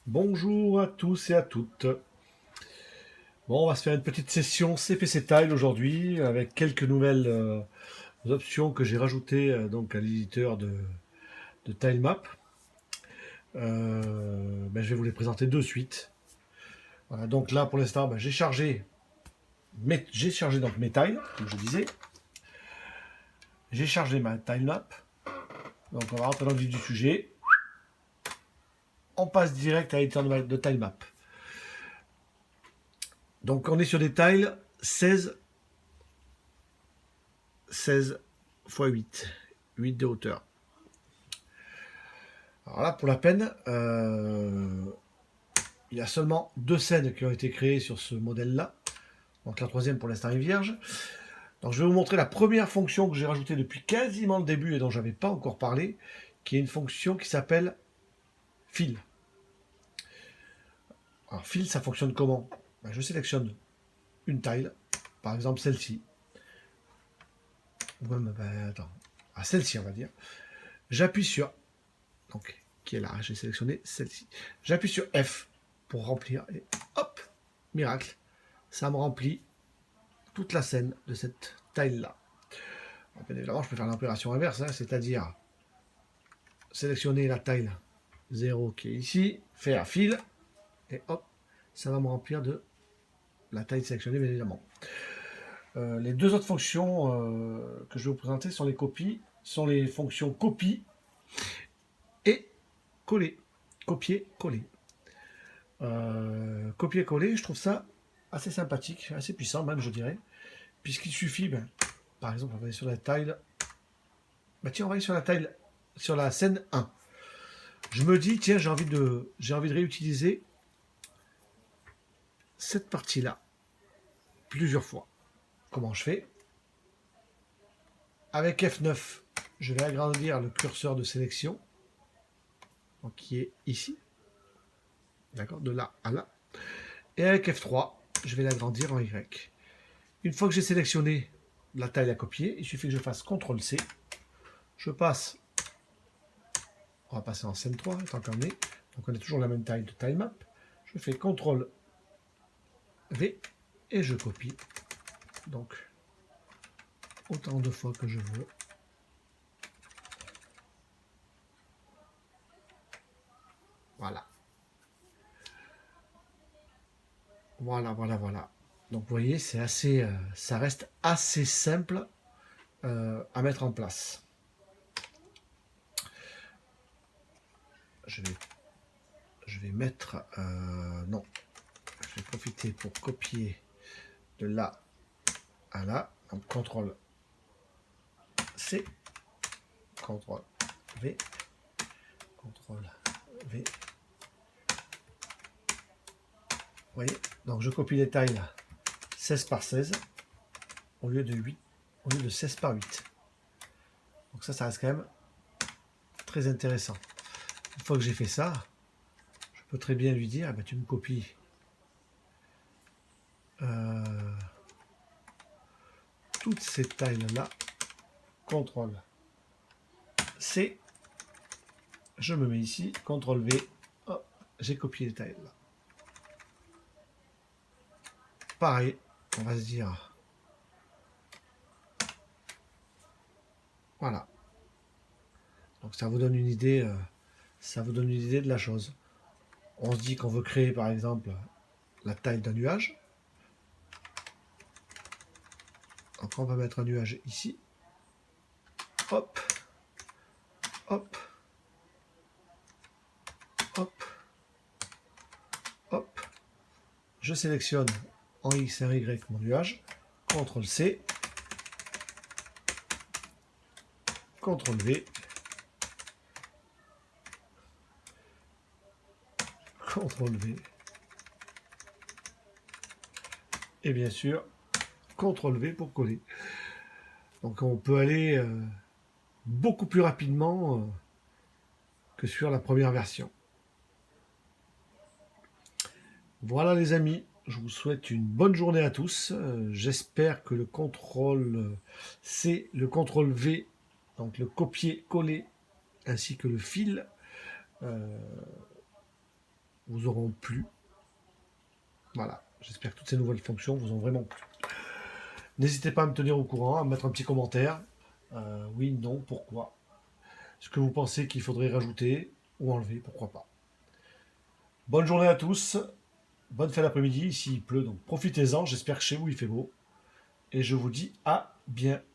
Bonjour à tous et à toutes. Bon, on va se faire une petite session CPC Tile aujourd'hui avec quelques nouvelles options que j'ai rajoutées donc à l'éditeur de Tilemap. Je vais vous les présenter de suite. Voilà, donc là pour l'instant, j'ai chargé donc mes tiles, comme je disais. J'ai chargé ma Tilemap. Donc on va rentrer dans le vif du sujet. On passe direct à l'éditeur de Tilemap. Donc on est sur des tiles 16 x 8, 8 de hauteur. Alors là, pour la peine, il y a seulement 2 scènes qui ont été créées sur ce modèle-là. Donc la troisième pour l'instant est vierge. Donc je vais vous montrer la première fonction que j'ai rajoutée depuis quasiment le début et dont je n'avais pas encore parlé, qui est une fonction qui s'appelle fill. Alors fill, ça fonctionne comment? Je sélectionne une tile, par exemple celle-ci. Celle-ci on va dire. J'appuie sur, donc qui est là, j'ai sélectionné celle-ci. J'appuie sur F pour remplir et hop, miracle, ça me remplit toute la scène de cette tile-là. Bien évidemment, je peux faire l'opération inverse, c'est-à-dire sélectionner la tile 0 qui est ici, faire fill, et hop, ça va me remplir de la taille sélectionnée, bien évidemment. Les deux autres fonctions que je vais vous présenter sont les copies, sont les fonctions copie et coller. Copier-coller. Copier-coller, je trouve ça assez sympathique, assez puissant même, je dirais, puisqu'il suffit, par exemple, on va aller sur la tile. Tiens, on va aller sur la tile, sur la scène 1. Je me dis, tiens, j'ai envie de réutiliser cette partie-là plusieurs fois. Comment je fais? Avec F9, je vais agrandir le curseur de sélection, donc qui est ici. D'accord, de là à là. Et avec F3, je vais l'agrandir en Y. Une fois que j'ai sélectionné la taille à copier, il suffit que je fasse CTRL C. Je passe, on va passer en scène 3, tant qu'on est. Donc on a toujours la même taille de Tilemap. Je fais CTRL V et je copie. Donc autant de fois que je veux. Voilà. Voilà. Donc vous voyez, c'est assez, ça reste assez simple à mettre en place. Je vais mettre, non, je vais profiter pour copier de là à là. Donc CTRL C, CTRL V, CTRL V. Vous voyez, donc je copie les tailles 16 par 16 au lieu de 16 par 8. Donc ça reste quand même très intéressant. Une fois que j'ai fait ça, je peux très bien lui dire, tu me copies toutes ces tailles-là, CTRL C, je me mets ici, CTRL V, hop, j'ai copié les tailles là. Pareil, on va se dire, voilà. Donc ça vous donne une idée, de la chose. On se dit qu'on veut créer par exemple la taille d'un nuage. Donc on va mettre un nuage ici. Hop, hop, hop, hop. Je sélectionne en X et en Y mon nuage. CTRL C, CTRL V, CTRL V, et bien sûr CTRL V pour coller. Donc on peut aller beaucoup plus rapidement que sur la première version. Voilà les amis, je vous souhaite une bonne journée à tous. J'espère que le CTRL C, le CTRL V, donc le copier-coller, ainsi que le fil, vous auront plu. Voilà, j'espère que toutes ces nouvelles fonctions vous ont vraiment plu. N'hésitez pas à me tenir au courant, à me mettre un petit commentaire. Oui, non, pourquoi. Ce que vous pensez qu'il faudrait rajouter ou enlever, pourquoi pas. Bonne journée à tous, bonne fin d'après-midi, ici il pleut, donc profitez-en, j'espère que chez vous il fait beau. Et je vous dis à bientôt.